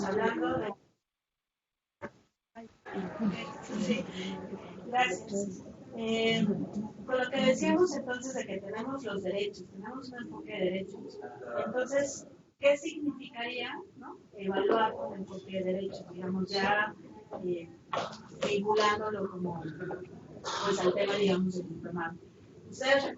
hablando de... Sí, gracias. Con lo que decíamos entonces de que tenemos los derechos, tenemos un enfoque de derechos, entonces, ¿qué significaría, ¿no?, evaluar con enfoque de derechos? Digamos, ya vinculándolo como pues al tema, digamos, del diplomado. Ustedes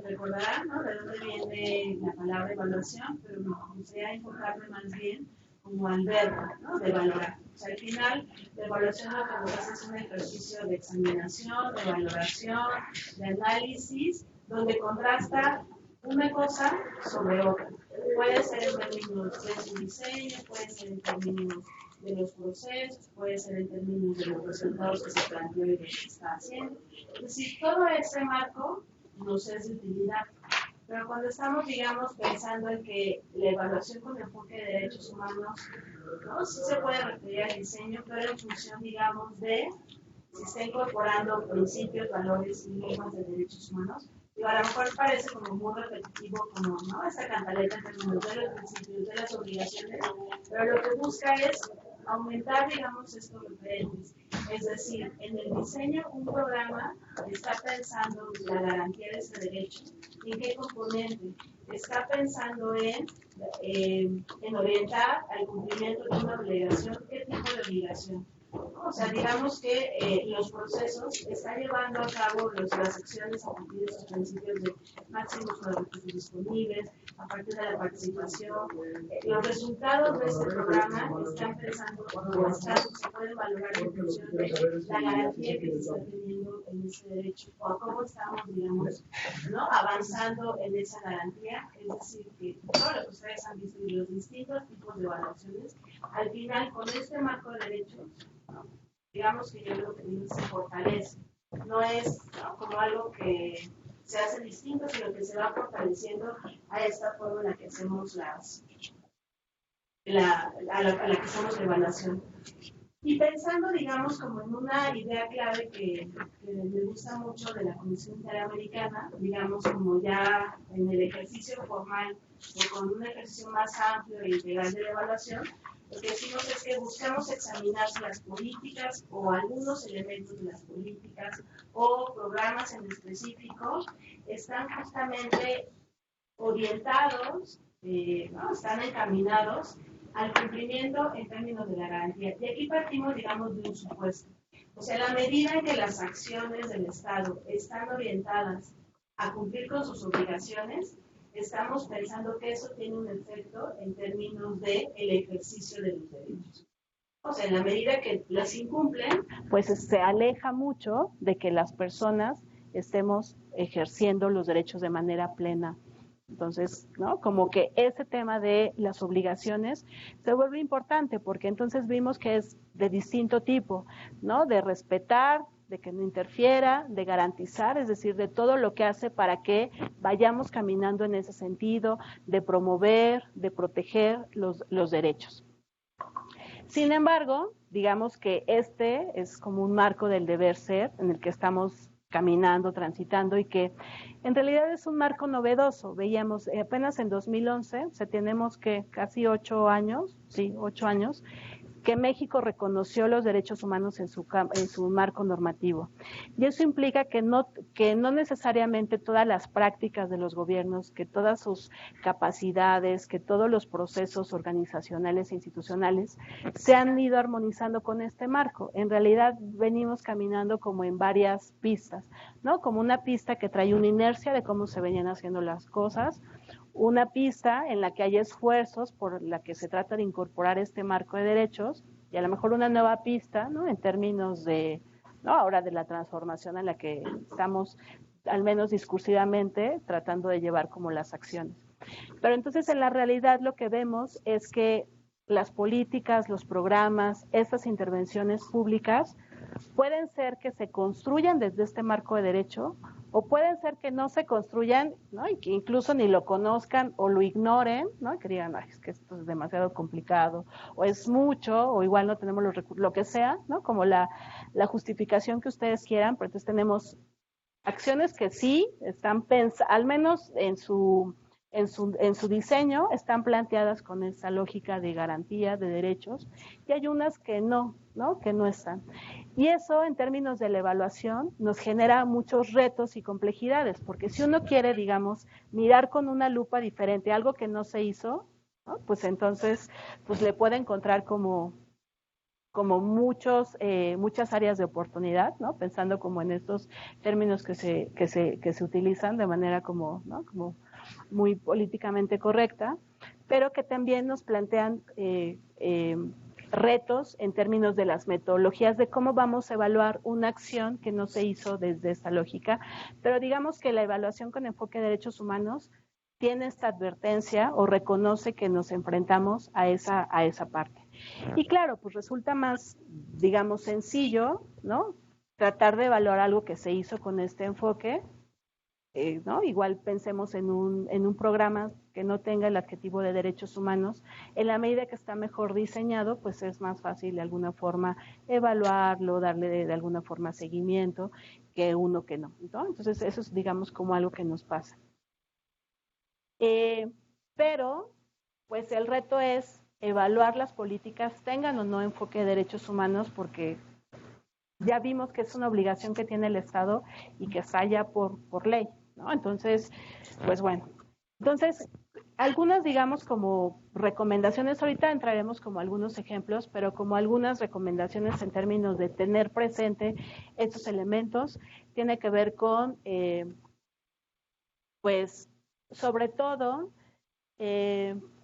recordarán, ¿no?, de dónde viene la palabra evaluación, pero me gustaría enfocarme más bien como al verbo, ¿no?, de valorar. O sea, al final, la evaluación lo que nos hace es un ejercicio de examinación, de valoración, de análisis, donde contrasta una cosa sobre otra. Puede ser en términos de su diseño, puede ser en términos de los procesos, puede ser en términos de los resultados que se planteó y de lo que se está haciendo. Es decir, todo ese marco nos es de utilidad. Pero cuando estamos, digamos, pensando en que la evaluación con enfoque de derechos humanos, ¿no?, sí se puede referir al diseño, pero en función, digamos, de si está incorporando principios, valores y normas de derechos humanos. Y a lo mejor parece como muy repetitivo, como, ¿no?, esta cantaleta en términos de los principios, de las obligaciones, pero lo que busca es aumentar, digamos, estos referentes. Es decir, en el diseño, un programa está pensando en la garantía de ese derecho. ¿En qué componente? Está pensando en orientar al cumplimiento de una obligación. ¿Qué tipo de obligación? O sea, digamos que los procesos están llevando a cabo las acciones a partir de esos principios de máximos con los recursos disponibles, a partir de la participación. Los resultados de este programa están pensando o se pueden valorar en función de la garantía que se está teniendo en ese derecho o cómo estamos, digamos, ¿no?, avanzando en esa garantía. Es decir, que todo lo que ustedes han visto y los distintos tipos de evaluaciones, al final, con este marco de derechos, digamos que yo creo que se fortalece. No es, ¿no?, como algo que se hace distinto, sino que se va fortaleciendo a esta forma en la que hacemos a la que hacemos la evaluación. Y pensando, digamos, como en una idea clave que me gusta mucho de la Comisión Interamericana, digamos, como ya en el ejercicio formal o con un ejercicio más amplio e integral de la evaluación, lo que decimos es que buscamos examinar si las políticas o algunos elementos de las políticas o programas en específico están justamente orientados, ¿no?, están encaminados al cumplimiento en términos de la garantía. Y aquí partimos, digamos, de un supuesto. O sea, la medida en que las acciones del Estado están orientadas a cumplir con sus obligaciones, estamos pensando que eso tiene un efecto en términos del ejercicio de los derechos. O sea, en la medida que las incumplen, pues se aleja mucho de que las personas estemos ejerciendo los derechos de manera plena. Entonces, ¿no?, como que ese tema de las obligaciones se vuelve importante porque entonces vimos que es de distinto tipo, ¿no?, de respetar, de que no interfiera, de garantizar, es decir, de todo lo que hace para que vayamos caminando en ese sentido, de promover, de proteger los derechos. Sin embargo, digamos que este es como un marco del deber ser en el que estamos caminando, transitando y que en realidad es un marco novedoso. Veíamos apenas en 2011, o sea, tenemos que casi 8 años, que México reconoció los derechos humanos en su marco normativo. Y eso implica que no necesariamente todas las prácticas de los gobiernos, que todas sus capacidades, que todos los procesos organizacionales e institucionales se han ido armonizando con este marco. En realidad venimos caminando como en varias pistas, ¿no? Como una pista que trae una inercia de cómo se venían haciendo las cosas, una pista en la que hay esfuerzos por la que se trata de incorporar este marco de derechos y a lo mejor una nueva pista, ¿no?, en términos de, ¿no?, ahora de la transformación en la que estamos, al menos discursivamente, tratando de llevar como las acciones. Pero entonces en la realidad lo que vemos es que las políticas, los programas, estas intervenciones públicas pueden ser que se construyan desde este marco de derecho o pueden ser que no se construyan, ¿no?, y que incluso ni lo conozcan o lo ignoren, ¿no?, que digan, ay, es que esto es demasiado complicado o es mucho o igual no tenemos los recursos, lo que sea, ¿no?, como la justificación que ustedes quieran, pero entonces tenemos acciones que sí están pensadas, al menos en su en su diseño están planteadas con esa lógica de garantía de derechos y hay unas que no, ¿no? Que no están. Y eso en términos de la evaluación nos genera muchos retos y complejidades, porque si uno quiere, digamos, mirar con una lupa diferente algo que no se hizo, ¿no? Pues entonces pues le puede encontrar como muchas áreas de oportunidad, ¿no? Pensando como en estos términos que se utilizan de manera como, ¿no? Como muy políticamente correcta, pero que también nos plantean retos en términos de las metodologías de cómo vamos a evaluar una acción que no se hizo desde esta lógica, pero digamos que la evaluación con enfoque de derechos humanos tiene esta advertencia o reconoce que nos enfrentamos a esa parte. Y claro, pues resulta más, digamos, sencillo, ¿no? Tratar de evaluar algo que se hizo con este enfoque, ¿no? Igual pensemos en un programa que no tenga el adjetivo de derechos humanos, en la medida que está mejor diseñado, pues es más fácil de alguna forma evaluarlo, darle de alguna forma seguimiento, que uno que no, ¿no? Entonces eso es, digamos, como algo que nos pasa. Pero, pues el reto es evaluar las políticas, tengan o no enfoque de derechos humanos, porque ya vimos que es una obligación que tiene el Estado y que está ya por ley, ¿no? Entonces, pues bueno. Entonces, algunas, digamos, como recomendaciones, ahorita entraremos como algunos ejemplos, pero como algunas recomendaciones en términos de tener presente estos elementos, tiene que ver con, pues, sobre todo,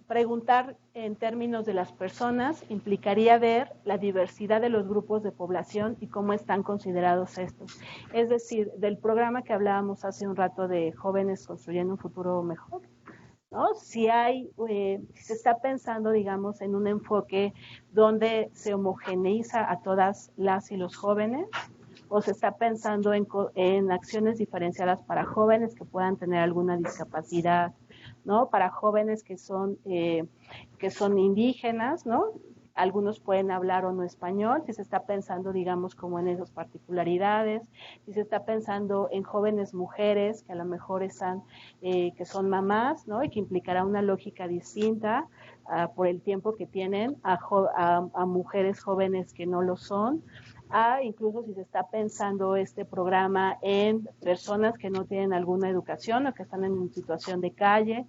preguntar en términos de las personas implicaría ver la diversidad de los grupos de población y cómo están considerados estos. Es decir, del programa que hablábamos hace un rato de jóvenes construyendo un futuro mejor, ¿no? Si se está pensando, digamos, en un enfoque donde se homogeneiza a todas las y los jóvenes, o se está pensando en acciones diferenciadas para jóvenes que puedan tener alguna discapacidad, ¿no? Para jóvenes que son indígenas, ¿no? Algunos pueden hablar o no español, si se está pensando, digamos, como en esas particularidades, si se está pensando en jóvenes mujeres que a lo mejor están, que son mamás, ¿no? Y que implicará una lógica distinta por el tiempo que tienen a mujeres jóvenes que no lo son, incluso si se está pensando este programa en personas que no tienen alguna educación o que están en situación de calle,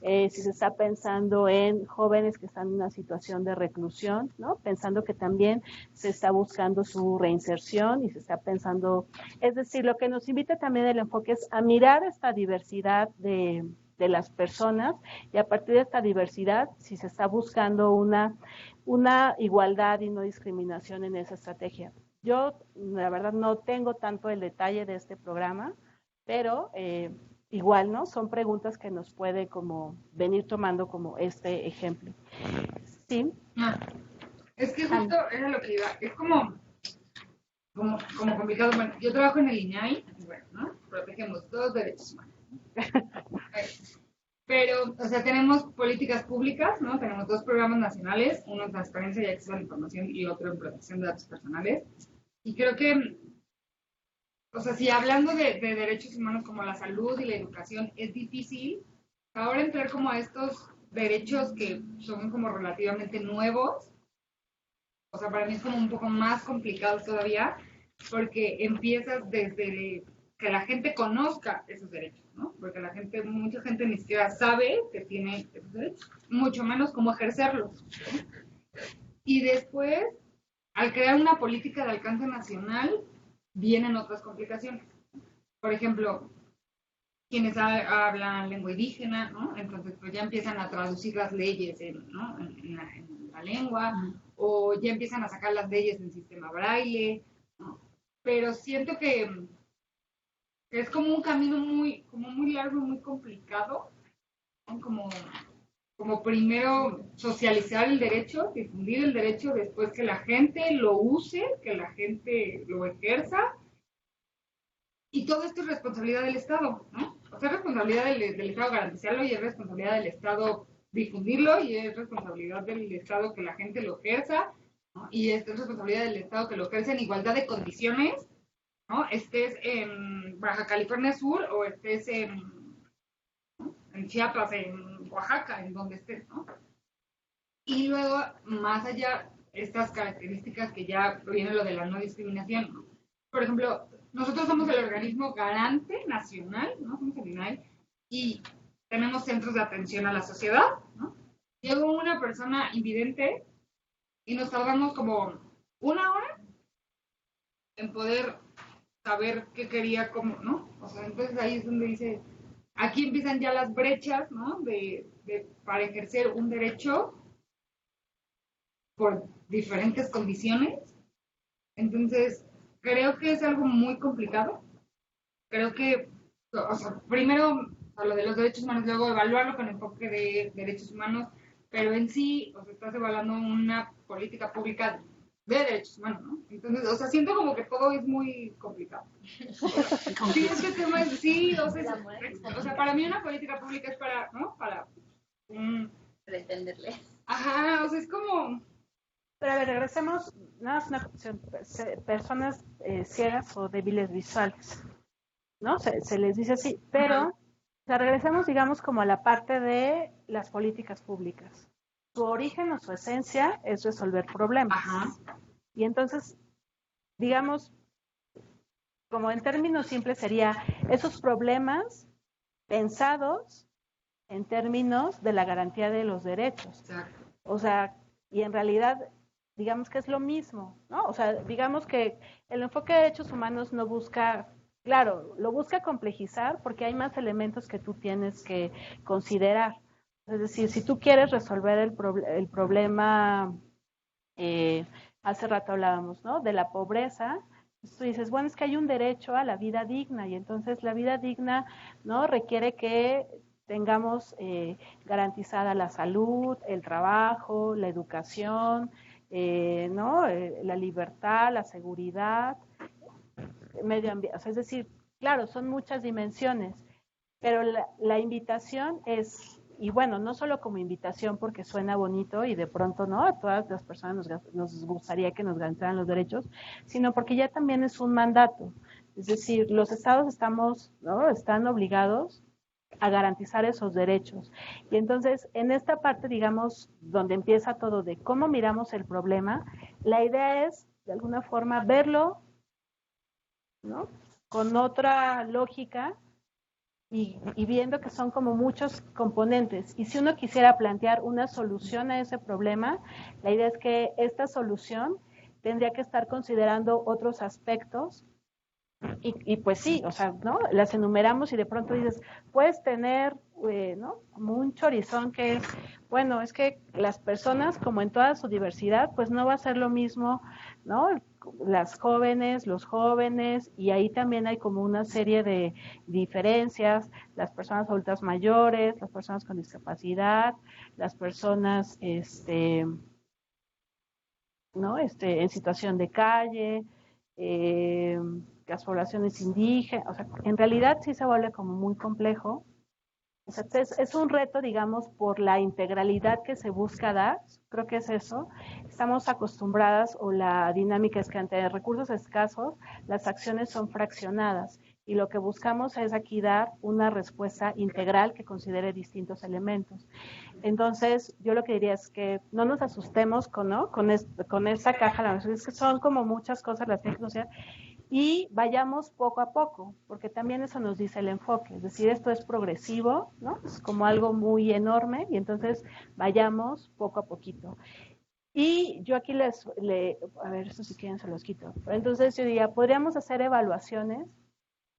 si se está pensando en jóvenes que están en una situación de reclusión, ¿no? Pensando que también se está buscando su reinserción y se está pensando, es decir, lo que nos invita también el enfoque es a mirar esta diversidad de las personas y a partir de esta diversidad, si se está buscando una igualdad y no discriminación en esa estrategia. Yo, la verdad, no tengo tanto el detalle de este programa, pero igual, ¿no? Son preguntas que nos puede como venir tomando como este ejemplo. Sí. Es que justo era lo que iba, es como complicado. Bueno, yo trabajo en el INAI, bueno, ¿no? Protegemos todos derechos humanos. Pero, o sea, tenemos políticas públicas, ¿no? Tenemos 2 programas nacionales, uno en transparencia y acceso a la información y otro en protección de datos personales. Y creo que, o sea, si hablando de derechos humanos como la salud y la educación es difícil, ahora entrar como a estos derechos que son como relativamente nuevos, o sea, para mí es como un poco más complicado todavía, porque empiezas desde que la gente conozca esos derechos, ¿no? Porque mucha gente ni siquiera sabe que tiene esos derechos, mucho menos cómo ejercerlos, ¿no? Y después, al crear una política de alcance nacional, vienen otras complicaciones. Por ejemplo, quienes hablan lengua indígena, ¿no? Entonces, pues ya empiezan a traducir las leyes ¿no? en la lengua, o ya empiezan a sacar las leyes en sistema braille, ¿no? Pero siento que es como un camino muy largo y muy complicado, ¿no? Como primero socializar el derecho, difundir el derecho, después que la gente lo use, que la gente lo ejerza, y todo esto es responsabilidad del Estado, ¿no? O sea, es responsabilidad del Estado garantizarlo y es responsabilidad del Estado difundirlo y es responsabilidad del Estado que la gente lo ejerza, ¿no? Y es responsabilidad del Estado que lo ejerza en igualdad de condiciones, ¿no? Estés en Baja California Sur o estés en Chiapas, en Oaxaca, en donde estés, ¿no? Y luego, más allá, estas características que ya viene lo de la no discriminación, ¿no? Por ejemplo, nosotros somos el organismo garante nacional, ¿no? Somos el INAI, y tenemos centros de atención a la sociedad, ¿no? Llegó una persona invidente y nos tardamos como 1 hora en poder saber qué quería, cómo, ¿no? O sea, entonces ahí es donde dice, aquí empiezan ya las brechas, ¿no? Para ejercer un derecho por diferentes condiciones. Entonces, creo que es algo muy complicado. Creo que, o sea, primero, a lo de los derechos humanos, luego evaluarlo con enfoque de derechos humanos, pero en sí, o sea, estás evaluando una política pública de derechos humanos, ¿no? Entonces, o sea, siento como que todo es muy complicado. Sí, este tema es, sí, o sea, para mí una política pública es para, ¿no? Para pretenderle. Ajá, o sea, es como... Pero a ver, regresemos, nada más una cuestión, personas ciegas o débiles visuales, ¿no? Se les dice así, pero o sea, regresemos, digamos, como a la parte de las políticas públicas. Su origen o su esencia es resolver problemas. Ajá. Y entonces, digamos, como en términos simples sería esos problemas pensados en términos de la garantía de los derechos. Exacto. O sea, y en realidad, digamos que es lo mismo, ¿no? O sea, digamos que el enfoque de derechos humanos no busca, claro, lo busca complejizar porque hay más elementos que tú tienes que considerar. Es decir, si tú quieres resolver el problema, hace rato hablábamos, ¿no? De la pobreza, pues tú dices, bueno, es que hay un derecho a la vida digna y entonces la vida digna, ¿no? Requiere que tengamos garantizada la salud, el trabajo, la educación, ¿no? La libertad, la seguridad, medio ambiente. O sea, es decir, claro, son muchas dimensiones, pero la invitación es, y bueno, no solo como invitación porque suena bonito y de pronto, ¿no? A todas las personas nos gustaría que nos garantizaran los derechos, sino porque ya también es un mandato. Es decir, los estados estamos, ¿no? Están obligados a garantizar esos derechos. Y entonces, en esta parte, digamos, donde empieza todo de cómo miramos el problema, la idea es, de alguna forma, verlo, ¿no? Con otra lógica y viendo que son como muchos componentes. Y si uno quisiera plantear una solución a ese problema, la idea es que esta solución tendría que estar considerando otros aspectos y pues sí, o sea, ¿no? Las enumeramos y de pronto dices, puedes tener, ¿no? Como un chorizón que es, bueno, es que las personas, como en toda su diversidad, pues no va a ser lo mismo, ¿no? Las jóvenes, los jóvenes, y ahí también hay como una serie de diferencias, las personas adultas mayores, las personas con discapacidad, las personas, ¿no? En situación de calle, las poblaciones indígenas, o sea, en realidad sí se vuelve como muy complejo. O sea, es un reto, digamos, por la integralidad que se busca dar, creo que es eso. Estamos acostumbradas, o la dinámica es que ante recursos escasos, las acciones son fraccionadas, y lo que buscamos es aquí dar una respuesta integral que considere distintos elementos. Entonces, yo lo que diría es que no nos asustemos con esta caja, es que son como muchas cosas las que hay que considerar, y vayamos poco a poco, porque también eso nos dice el enfoque, es decir, esto es progresivo, ¿no? Es como algo muy enorme, y entonces vayamos poco a poquito. Y yo aquí a ver, esto si quieren se los quito. Entonces yo diría, podríamos hacer evaluaciones,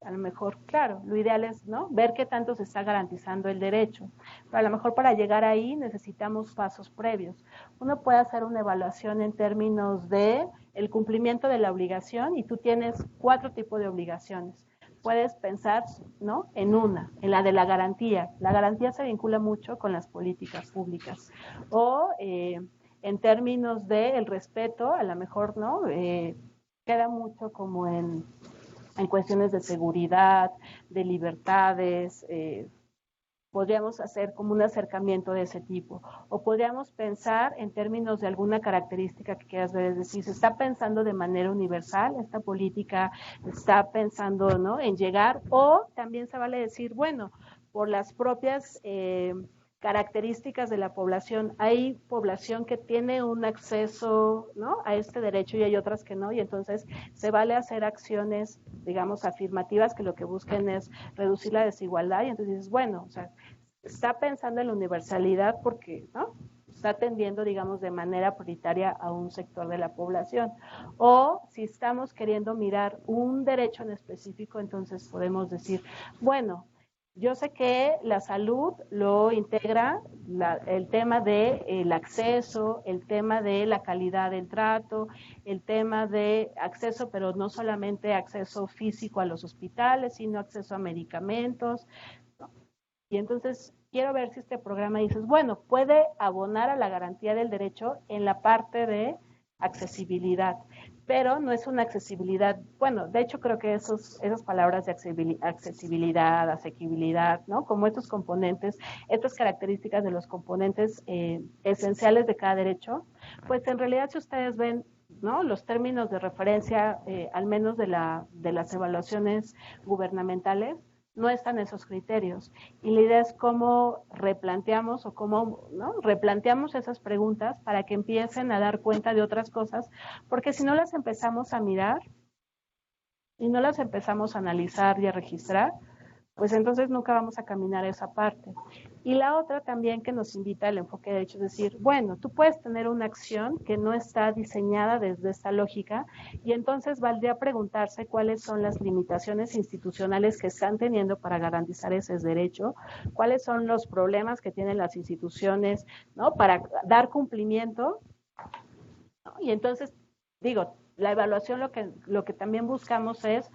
a lo mejor, claro, lo ideal es, ¿no? Ver qué tanto se está garantizando el derecho. Pero a lo mejor para llegar ahí necesitamos pasos previos. Uno puede hacer una evaluación en términos de el cumplimiento de la obligación, y tú tienes 4 tipos de obligaciones. Puedes pensar, ¿no? En la de la garantía. La garantía se vincula mucho con las políticas públicas. O en términos de el respeto, a lo mejor, ¿no? Queda mucho como en cuestiones de seguridad, de libertades, podríamos hacer como un acercamiento de ese tipo. O podríamos pensar en términos de alguna característica que quieras ver, es decir, se está pensando de manera universal, esta política está pensando, ¿no? En llegar, o también se vale decir, bueno, por las propias características de la población. Hay población que tiene un acceso, ¿no?, a este derecho y hay otras que no, y entonces se vale hacer acciones, digamos, afirmativas que lo que busquen es reducir la desigualdad, y entonces dices, bueno, o sea, está pensando en la universalidad porque, ¿no?, está atendiendo, digamos, de manera prioritaria a un sector de la población. O si estamos queriendo mirar un derecho en específico, entonces podemos decir, bueno, yo sé que la salud lo integra el tema del acceso, el tema de la calidad del trato, el tema de acceso, pero no solamente acceso físico a los hospitales, sino acceso a medicamentos, ¿no? Y entonces quiero ver si este programa, dices, bueno, puede abonar a la garantía del derecho en la parte de accesibilidad, pero no es una accesibilidad, bueno, de hecho creo que esas palabras de accesibilidad, asequibilidad, ¿no?, como estos componentes, estas características de los componentes esenciales de cada derecho, pues en realidad si ustedes ven, ¿no?, los términos de referencia, al menos de las evaluaciones gubernamentales, no están esos criterios. Y la idea es cómo replanteamos o cómo, ¿no?, replanteamos esas preguntas para que empiecen a dar cuenta de otras cosas, porque si no las empezamos a mirar y no las empezamos a analizar y a registrar, pues entonces nunca vamos a caminar esa parte. Y la otra también que nos invita al enfoque de derecho es decir, bueno, tú puedes tener una acción que no está diseñada desde esta lógica y entonces valdría preguntarse cuáles son las limitaciones institucionales que están teniendo para garantizar ese derecho, cuáles son los problemas que tienen las instituciones, ¿no?, para dar cumplimiento, ¿no? Y entonces, digo, la evaluación lo que también buscamos es,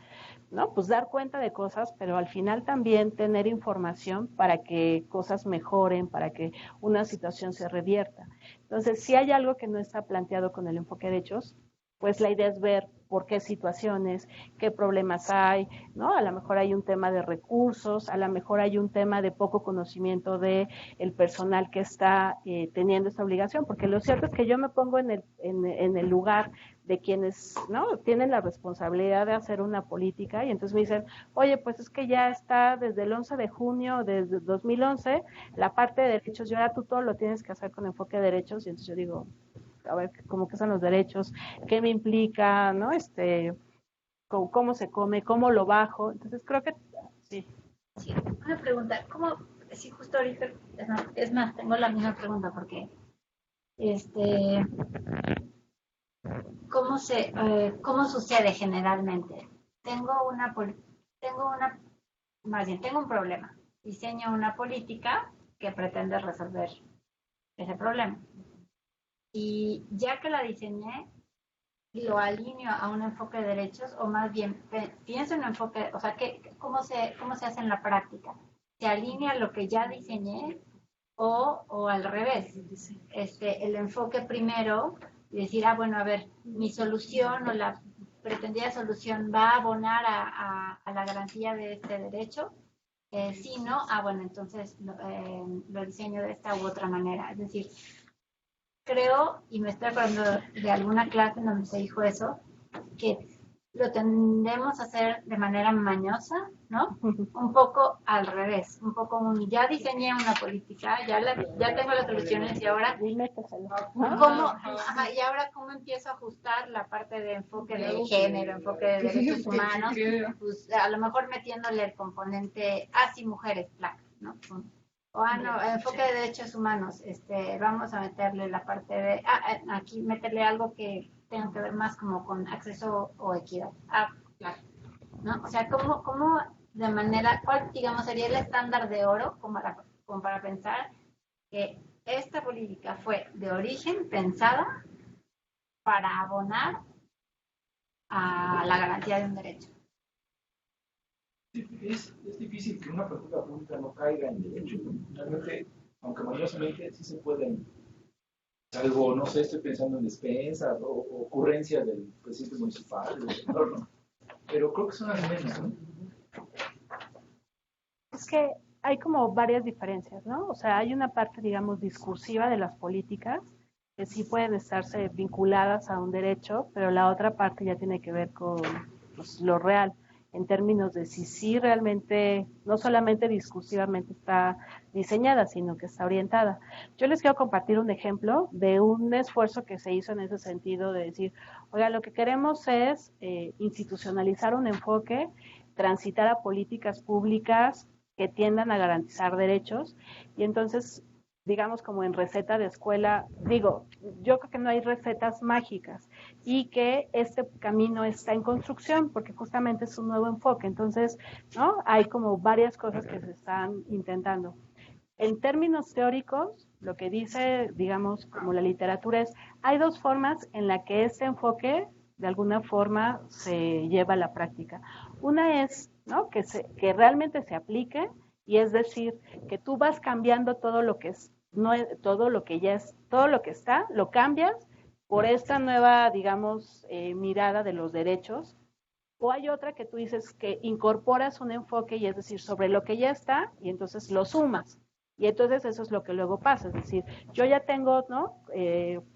¿no?, pues dar cuenta de cosas, pero al final también tener información para que cosas mejoren, para que una situación se revierta. Entonces, si hay algo que no está planteado con el enfoque de derechos, pues la idea es ver por qué situaciones, qué problemas hay, ¿no? A lo mejor hay un tema de recursos, a lo mejor hay un tema de poco conocimiento de el personal que está teniendo esta obligación, porque lo cierto es que yo me pongo en el lugar de quienes, ¿no?, tienen la responsabilidad de hacer una política y entonces me dicen, oye, pues es que ya está desde el 11 de junio, desde 2011, la parte de derechos, y ahora tú todo lo tienes que hacer con enfoque de derechos, y entonces yo digo, a ver, ¿cómo que son los derechos? ¿Qué me implica? ¿No? ¿Cómo se come? ¿Cómo lo bajo? Entonces creo que sí. Sí, una pregunta, ¿cómo? Sí, justo ahorita, es más, tengo la misma pregunta porque, ¿cómo sucede generalmente? Tengo un problema, diseño una política que pretende resolver ese problema. Y ya que la diseñé, lo alineo a un enfoque de derechos, o más bien pienso en un enfoque, o sea, ¿cómo se hace en la práctica? ¿Se alinea lo que ya diseñé o al revés? El enfoque primero y decir, bueno, a ver, mi solución o la pretendida solución va a abonar a la garantía de este derecho. Si no, bueno, entonces lo diseño de esta u otra manera. Es decir, creo, y me estoy acordando de alguna clase en donde se dijo eso, que lo tendemos a hacer de manera mañosa, ¿no? Un poco al revés, un poco ya diseñé una política, ya tengo las soluciones y ahora y ahora cómo empiezo a ajustar la parte de enfoque de género, enfoque de derechos humanos, pues a lo mejor metiéndole el componente sí, mujeres, placa, ¿no? No, enfoque de derechos humanos, vamos a meterle la parte de, aquí meterle algo que tenga que ver más como con acceso o equidad. Claro. ¿No? O sea, ¿cómo de manera, cuál, digamos, sería el estándar de oro como para pensar que esta política fue de origen pensada para abonar a la garantía de un derecho? Es difícil que una política pública no caiga en derecho. Realmente, aunque mayormente sí se pueden, salvo, no sé, estoy pensando en despensas o ocurrencias del presidente municipal, del entorno, pero creo que son las menos, ¿no? Es que hay como varias diferencias, ¿no? O sea, hay una parte, digamos, discursiva de las políticas que sí pueden estarse vinculadas a un derecho, pero la otra parte ya tiene que ver con pues, lo real. en términos de si sí realmente, no solamente discursivamente está diseñada, sino que está orientada. Yo les quiero compartir un ejemplo de un esfuerzo que se hizo en ese sentido de decir, oiga, lo que queremos es institucionalizar un enfoque, transitar a políticas públicas que tiendan a garantizar derechos, y entonces, digamos, como en receta de escuela, digo, yo creo que no hay recetas mágicas y que este camino está en construcción porque justamente es un nuevo enfoque. Entonces, ¿no? Hay como varias cosas que se están intentando. En términos teóricos, lo que dice, digamos, como la literatura es, hay dos formas en la que este enfoque de alguna forma se lleva a la práctica. Una es, ¿no? que realmente se aplique, y es decir, que tú vas cambiando todo lo que es, no todo lo que ya es, todo lo que está, lo cambias por esta nueva, digamos, mirada de los derechos. O hay otra que tú dices que incorporas un enfoque, y es decir, sobre lo que ya está, y entonces lo sumas. Y entonces eso es lo que luego pasa, es decir, yo ya tengo, ¿no?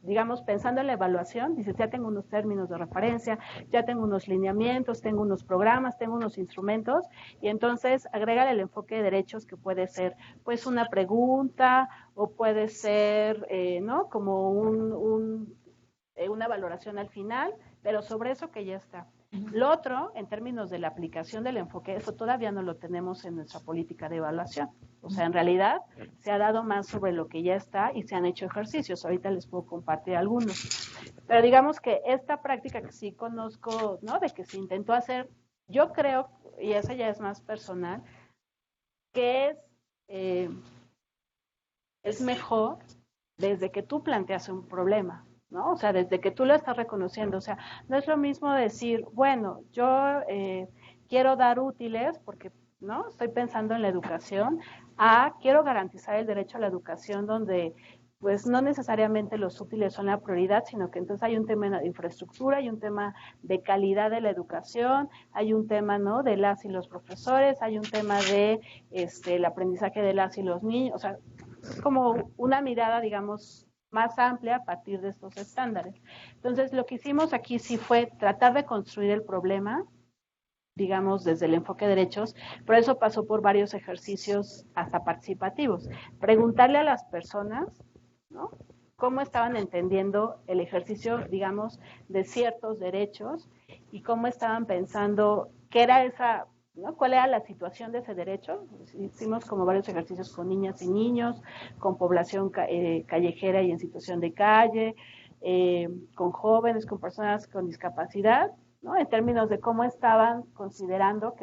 Digamos, pensando en la evaluación, dices, ya tengo unos términos de referencia, ya tengo unos lineamientos, tengo unos programas, tengo unos instrumentos, y entonces agrega el enfoque de derechos, que puede ser, pues, una pregunta, o puede ser, ¿no? Como una valoración al final, pero sobre eso que ya está. Lo otro, en términos de la aplicación del enfoque, eso todavía no lo tenemos en nuestra política de evaluación. O sea, en realidad se ha dado más sobre lo que ya está y se han hecho ejercicios. Ahorita les puedo compartir algunos. Pero digamos que esta práctica que sí conozco, ¿no? De que se intentó hacer, yo creo, y esa ya es más personal, que es mejor desde que tú planteas un problema, ¿no? O sea, desde que tú lo estás reconociendo. O sea, no es lo mismo decir, bueno, yo quiero dar útiles porque, ¿no? Estoy pensando en la educación, quiero garantizar el derecho a la educación donde pues no necesariamente los útiles son la prioridad, sino que entonces hay un tema de infraestructura, hay un tema de calidad de la educación, hay un tema, ¿no? De las y los profesores, hay un tema de el aprendizaje de las y los niños. O sea, es como una mirada, digamos, más amplia a partir de estos estándares. Entonces, lo que hicimos aquí sí fue tratar de construir el problema, digamos, desde el enfoque de derechos, pero eso pasó por varios ejercicios hasta participativos. Preguntarle a las personas, ¿no? Cómo estaban entendiendo el ejercicio, digamos, de ciertos derechos y cómo estaban pensando qué era esa, ¿no? ¿Cuál era la situación de ese derecho? Hicimos como varios ejercicios con niñas y niños, con población callejera y en situación de calle, con jóvenes, con personas con discapacidad, ¿no? En términos de cómo estaban considerando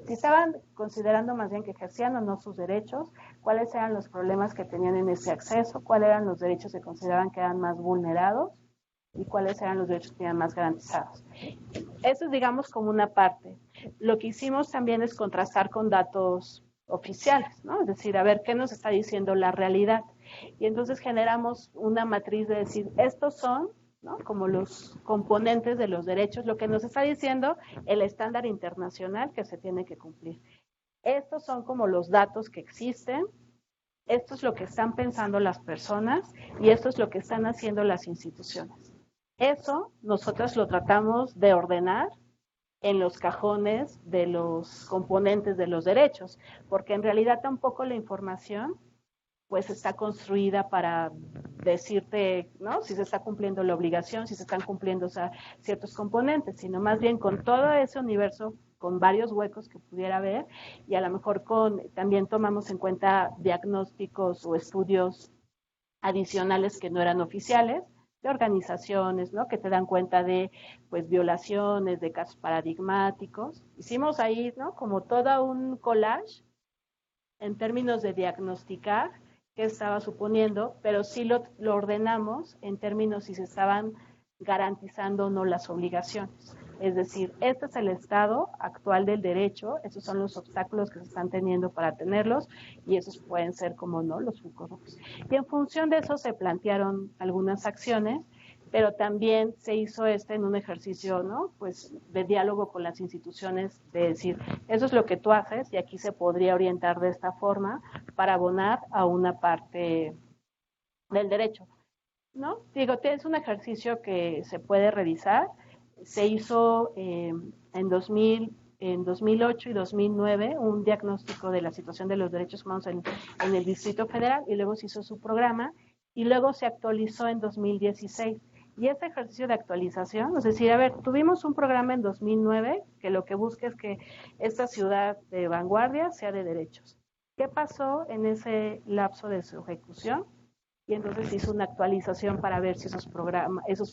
si estaban considerando más bien que ejercían o no sus derechos, cuáles eran los problemas que tenían en ese acceso, cuáles eran los derechos que consideraban que eran más vulnerados y cuáles eran los derechos que eran más garantizados. Eso es, digamos, como una parte. Lo que hicimos también es contrastar con datos oficiales, ¿no? Es decir, a ver qué nos está diciendo la realidad. Y entonces generamos una matriz de decir, estos son, ¿no? Como los componentes de los derechos, lo que nos está diciendo el estándar internacional que se tiene que cumplir. Estos son como los datos que existen, esto es lo que están pensando las personas y esto es lo que están haciendo las instituciones. Eso nosotros lo tratamos de ordenar en los cajones de los componentes de los derechos, porque en realidad tampoco la información pues está construida para decirte, ¿no? Si se está cumpliendo la obligación, si se están cumpliendo, o sea, ciertos componentes, sino más bien con todo ese universo, con varios huecos que pudiera haber, y a lo mejor también tomamos en cuenta diagnósticos o estudios adicionales que no eran oficiales, de organizaciones, ¿no? Que te dan cuenta de, pues, violaciones, de casos paradigmáticos. Hicimos ahí, ¿no? Como todo un collage en términos de diagnosticar qué estaba suponiendo, pero sí lo ordenamos en términos si se estaban garantizando o no las obligaciones. Es decir, este es el estado actual del derecho, esos son los obstáculos que se están teniendo para tenerlos y esos pueden ser, como no, los focos rojos. Y en función de eso se plantearon algunas acciones, pero también se hizo en un ejercicio, ¿no? Pues de diálogo con las instituciones, de decir, eso es lo que tú haces y aquí se podría orientar de esta forma para abonar a una parte del derecho, ¿no? Digo, es un ejercicio que se puede revisar, se hizo en en 2008 y 2009 un diagnóstico de la situación de los derechos humanos en el Distrito Federal, y luego se hizo su programa, y luego se actualizó en 2016. Y ese ejercicio de actualización, es decir, a ver, tuvimos un programa en 2009 que lo que busca es que esta ciudad de vanguardia sea de derechos. ¿Qué pasó en ese lapso de su ejecución? Y entonces se hizo una actualización para ver si esos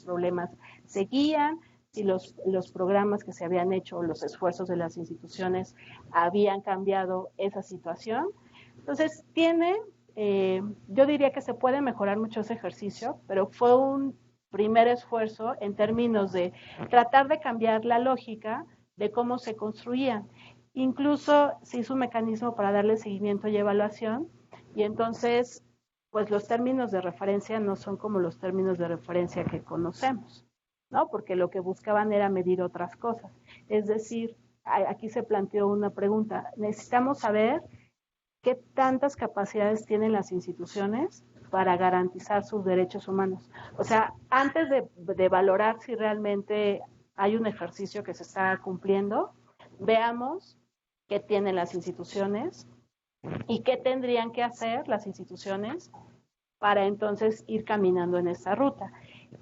problemas seguían, si los programas que se habían hecho, los esfuerzos de las instituciones habían cambiado esa situación. Entonces yo diría que se puede mejorar mucho ese ejercicio, pero fue un primer esfuerzo en términos de tratar de cambiar la lógica de cómo se construían. Incluso se hizo un mecanismo para darle seguimiento y evaluación, y entonces pues los términos de referencia no son como los términos de referencia que conocemos, ¿no? Porque lo que buscaban era medir otras cosas. Es decir, aquí se planteó una pregunta, necesitamos saber qué tantas capacidades tienen las instituciones para garantizar sus derechos humanos. O sea, antes de valorar si realmente hay un ejercicio que se está cumpliendo, veamos qué tienen las instituciones y qué tendrían que hacer las instituciones para entonces ir caminando en esta ruta.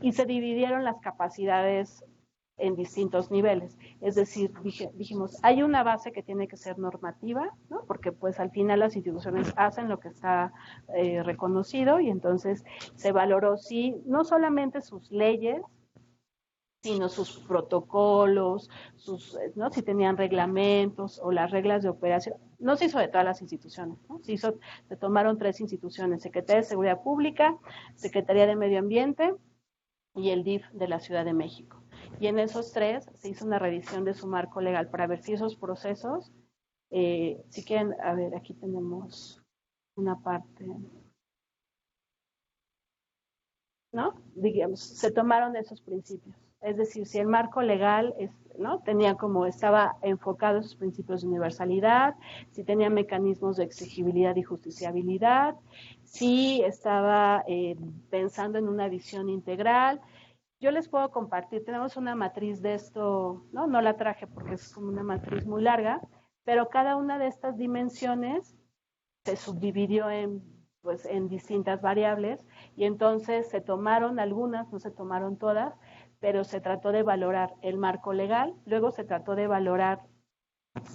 Y se dividieron las capacidades en distintos niveles. Es decir, dijimos, hay una base que tiene que ser normativa, ¿no? Porque pues al final las instituciones hacen lo que está reconocido, y entonces se valoró no solamente sus leyes, sino sus protocolos, ¿no? Si tenían reglamentos o las reglas de operación. No se hizo de todas las instituciones, ¿no? Se tomaron 3 instituciones: Secretaría de Seguridad Pública, Secretaría de Medio Ambiente y el DIF de la Ciudad de México. Y en esos 3 se hizo una revisión de su marco legal para ver si esos procesos, si quieren, a ver, aquí tenemos una parte, ¿no? Digamos, se tomaron esos principios. Es decir, si el marco legal ¿no? estaba enfocado en sus principios de universalidad, si tenía mecanismos de exigibilidad y justiciabilidad, si estaba pensando en una visión integral. Yo les puedo compartir, tenemos una matriz de esto, no la traje porque es como una matriz muy larga, pero cada una de estas dimensiones se subdividió en distintas variables, y entonces se tomaron algunas, no se tomaron todas, pero se trató de valorar el marco legal, luego se trató de valorar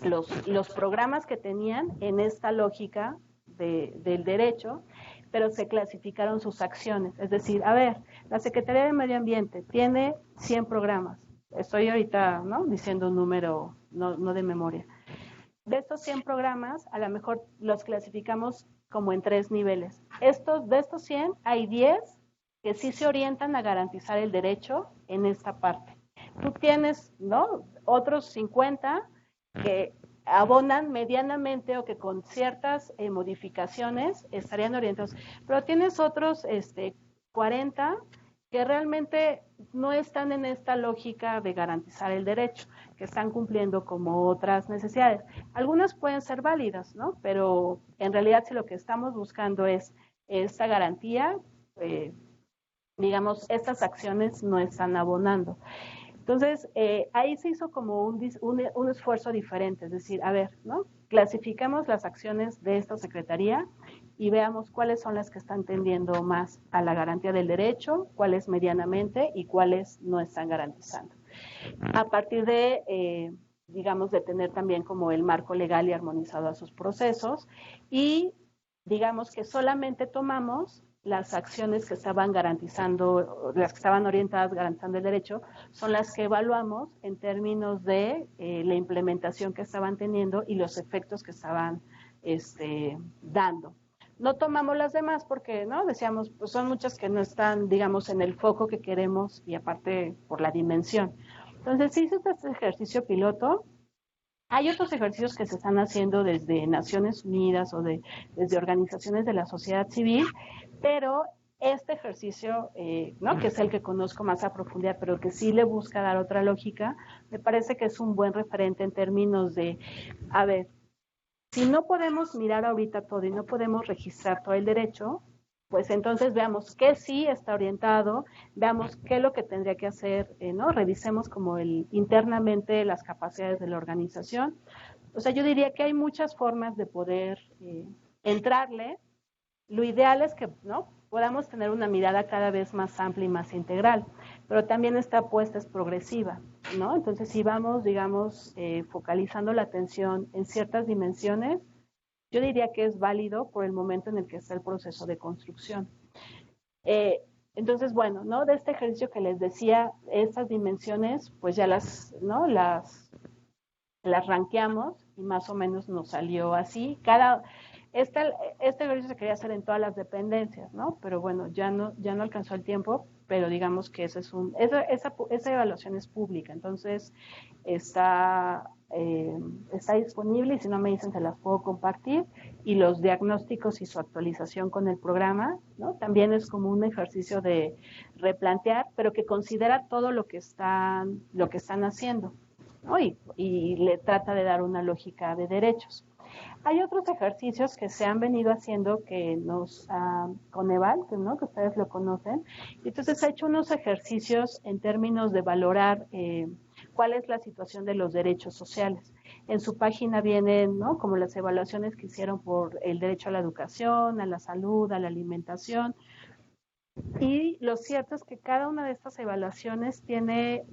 los programas que tenían en esta lógica del derecho, pero se clasificaron sus acciones. Es decir, a ver, la Secretaría de Medio Ambiente tiene 100 programas. Estoy ahorita, ¿no?, diciendo un número, no de memoria. De estos 100 programas, a lo mejor los clasificamos como en 3 niveles. De estos 100, hay 10 que sí se orientan a garantizar el derecho en esta parte. Tú tienes, ¿no?, otros 50 que abonan medianamente o que con ciertas modificaciones estarían orientados, pero tienes otros 40 que realmente no están en esta lógica de garantizar el derecho, que están cumpliendo como otras necesidades. Algunas pueden ser válidas, ¿no? Pero en realidad si lo que estamos buscando es esta garantía, digamos, estas acciones no están abonando. Entonces, ahí se hizo como un esfuerzo diferente, es decir, a ver, ¿no?, clasificamos las acciones de esta secretaría y veamos cuáles son las que están tendiendo más a la garantía del derecho, cuáles medianamente y cuáles no están garantizando. A partir de, digamos, de tener también como el marco legal y armonizado a sus procesos, y digamos que solamente tomamos las acciones que estaban garantizando, las que estaban orientadas garantizando el derecho, son las que evaluamos en términos de la implementación que estaban teniendo y los efectos que estaban dando. No tomamos las demás porque, ¿no?, decíamos, pues son muchas que no están, digamos, en el foco que queremos, y aparte por la dimensión. Entonces, sí hizo este ejercicio piloto. Hay otros ejercicios que se están haciendo desde Naciones Unidas o desde organizaciones de la sociedad civil, pero este ejercicio, ¿no?, que es el que conozco más a profundidad, pero que sí le busca dar otra lógica, me parece que es un buen referente en términos de, a ver, si no podemos mirar ahorita todo y no podemos registrar todo el derecho, pues entonces veamos qué sí está orientado, veamos qué es lo que tendría que hacer, ¿no? Revisemos como internamente las capacidades de la organización. O sea, yo diría que hay muchas formas de poder entrarle. Lo ideal es que, ¿no?, podamos tener una mirada cada vez más amplia y más integral, pero también esta apuesta es progresiva, ¿no? Entonces, si vamos, digamos, focalizando la atención en ciertas dimensiones, yo diría que es válido por el momento en el que está el proceso de construcción. Entonces, bueno, ¿no?, de este ejercicio que les decía, estas dimensiones, pues ya ¿no?, las rankeamos y más o menos nos salió así. Este ejercicio se quería hacer en todas las dependencias, ¿no? Pero bueno, ya no alcanzó el tiempo, pero digamos que esa evaluación es pública, entonces está disponible y si no me dicen se las puedo compartir, y los diagnósticos y su actualización con el programa, ¿no? También es como un ejercicio de replantear, pero que considera todo lo que están haciendo, ¿no? Y le trata de dar una lógica de derechos. Hay otros ejercicios que se han venido haciendo que Coneval, ¿no?, que ustedes lo conocen, y entonces ha hecho unos ejercicios en términos de valorar cuál es la situación de los derechos sociales. En su página vienen, ¿no?, como las evaluaciones que hicieron por el derecho a la educación, a la salud, a la alimentación. Y lo cierto es que cada una de estas evaluaciones tiene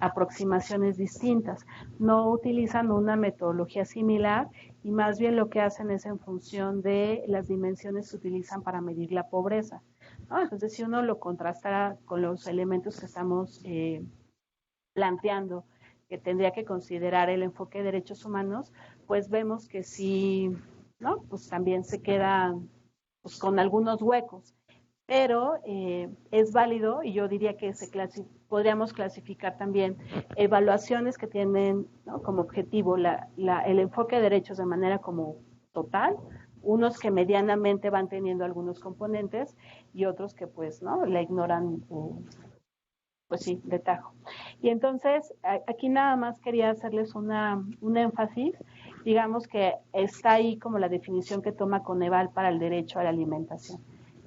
aproximaciones distintas. No utilizan una metodología similar y más bien lo que hacen es en función de las dimensiones que utilizan para medir la pobreza, ¿no? Entonces, si uno lo contrasta con los elementos que estamos planteando, que tendría que considerar el enfoque de derechos humanos, pues vemos que sí, ¿no?, pues también se quedan pues con algunos huecos. Pero es válido y yo diría que podríamos clasificar también evaluaciones que tienen, ¿no?, como objetivo el enfoque de derechos de manera como total, unos que medianamente van teniendo algunos componentes y otros que pues, ¿no?, la ignoran, pues sí, de tajo. Y entonces aquí nada más quería hacerles un énfasis, digamos que está ahí como la definición que toma Coneval para el derecho a la alimentación.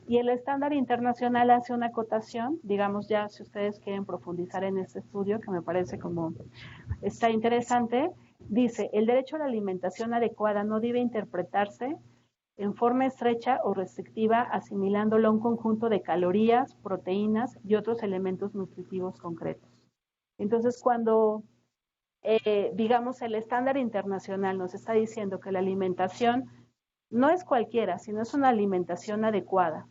Y el estándar internacional hace una acotación, digamos, ya si ustedes quieren profundizar en este estudio, que me parece como está interesante, dice, el derecho a la alimentación adecuada no debe interpretarse en forma estrecha o restrictiva, asimilándolo a un conjunto de calorías, proteínas y otros elementos nutritivos concretos. Entonces, cuando, digamos, el estándar internacional nos está diciendo que la alimentación no es cualquiera, sino es una alimentación adecuada,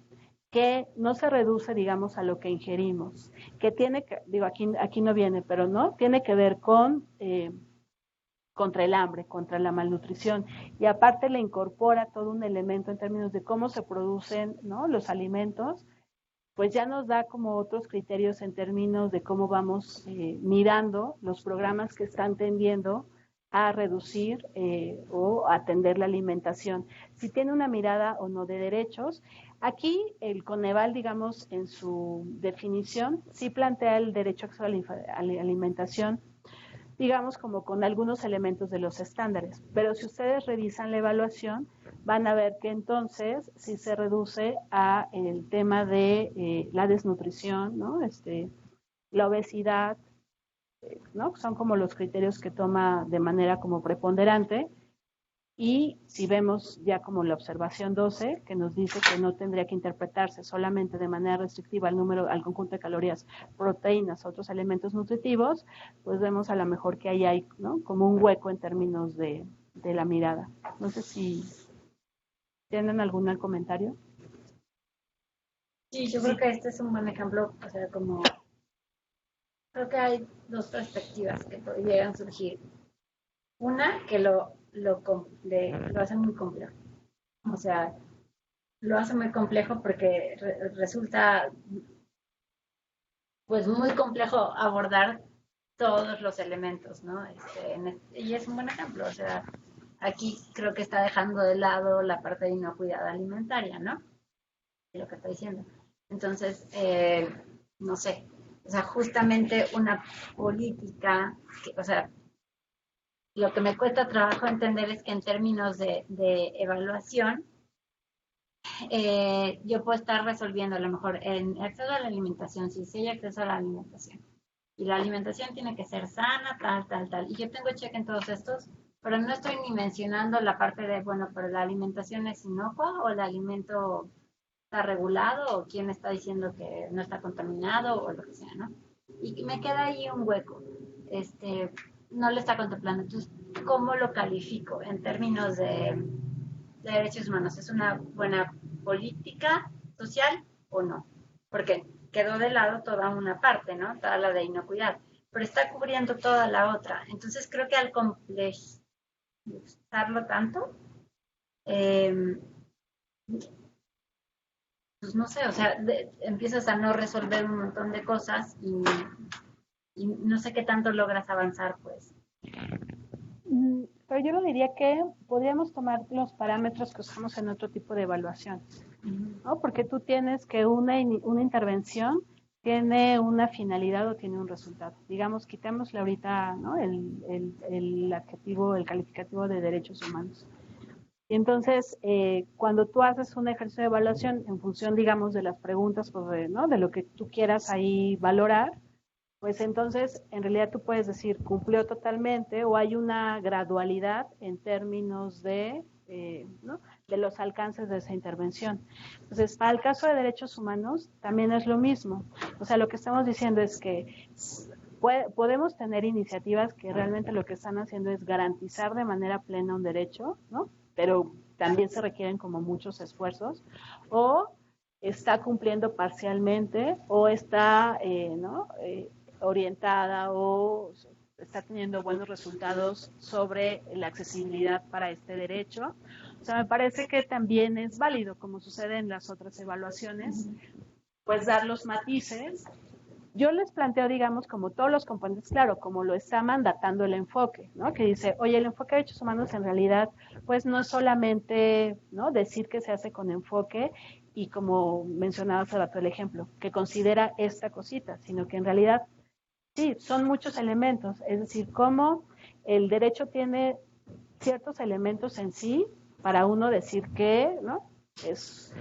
que no se reduce, digamos, a lo que ingerimos, que tiene que, digo, aquí no viene, pero no, tiene que ver con contra el hambre, contra la malnutrición, y aparte le incorpora todo un elemento en términos de cómo se producen, ¿no?, los alimentos, pues ya nos da como otros criterios en términos de cómo vamos mirando los programas que están tendiendo a reducir o atender la alimentación, si tiene una mirada o no de derechos. Aquí el Coneval, digamos, en su definición, sí plantea el derecho a la alimentación, digamos, como con algunos elementos de los estándares, pero si ustedes revisan la evaluación, van a ver que entonces sí se reduce a el tema de la desnutrición, ¿no?, la obesidad, ¿no?, son como los criterios que toma de manera como preponderante. Y si vemos ya como la observación 12, que nos dice que no tendría que interpretarse solamente de manera restrictiva al conjunto de calorías, proteínas, otros elementos nutritivos, pues vemos a lo mejor que ahí hay, ¿no?, como un hueco en términos de la mirada. No sé si tienen algún comentario. Sí, yo creo que este es un buen ejemplo, o sea, como creo que hay dos perspectivas que podrían surgir. Una, que lo hace muy complejo. O sea, lo hace muy complejo porque resulta pues muy complejo abordar todos los elementos, ¿no? Y es un buen ejemplo, o sea, aquí creo que está dejando de lado la parte de inocuidad alimentaria, ¿no? De lo que está diciendo. Entonces, no sé, o sea, justamente una política, o sea, lo que me cuesta trabajo entender es que en términos de evaluación, yo puedo estar resolviendo a lo mejor en acceso a la alimentación, si hay acceso a la alimentación. Y la alimentación tiene que ser sana, tal. Y yo tengo cheque en todos estos, pero no estoy ni mencionando la parte de, bueno, pero la alimentación es inocua o el alimento está regulado o quién está diciendo que no está contaminado o lo que sea, ¿no? Y me queda ahí un hueco. No lo está contemplando. Entonces, ¿cómo lo califico en términos de derechos humanos? ¿Es una buena política social o no? Porque quedó de lado toda una parte, ¿no? Toda la de inocuidad, pero está cubriendo toda la otra. Entonces, creo que al complejizarlo tanto, pues no sé, o sea, empiezas a no resolver un montón de cosas y no sé qué tanto logras avanzar, pues. Pero yo lo diría que podríamos tomar los parámetros que usamos en otro tipo de evaluación, ¿no? Porque tú tienes que una intervención tiene una finalidad o tiene un resultado. Digamos, quitémosle ahorita, ¿no?, el adjetivo, el calificativo de derechos humanos. Y entonces, cuando tú haces un ejercicio de evaluación en función, digamos, de las preguntas, pues, ¿no?, de lo que tú quieras ahí valorar, pues entonces, en realidad tú puedes decir, cumplió totalmente, o hay una gradualidad en términos de, ¿no?, de los alcances de esa intervención. Entonces, para el caso de derechos humanos, también es lo mismo. O sea, lo que estamos diciendo es que podemos tener iniciativas que realmente lo que están haciendo es garantizar de manera plena un derecho, ¿no?, pero también se requieren como muchos esfuerzos, o está cumpliendo parcialmente, o está, ¿no?, orientada o está teniendo buenos resultados sobre la accesibilidad para este derecho. O sea, me parece que también es válido, como sucede en las otras evaluaciones, pues dar los matices. Yo les planteo, digamos, como todos los componentes, claro, como lo está mandatando el enfoque, ¿no? Que dice, oye, el enfoque de derechos humanos en realidad, pues no es solamente, ¿no?, decir que se hace con enfoque y como mencionaba hace rato el ejemplo, que considera esta cosita, sino que en realidad sí, son muchos elementos, es decir, cómo el derecho tiene ciertos elementos en sí para uno decir que, ¿no?, es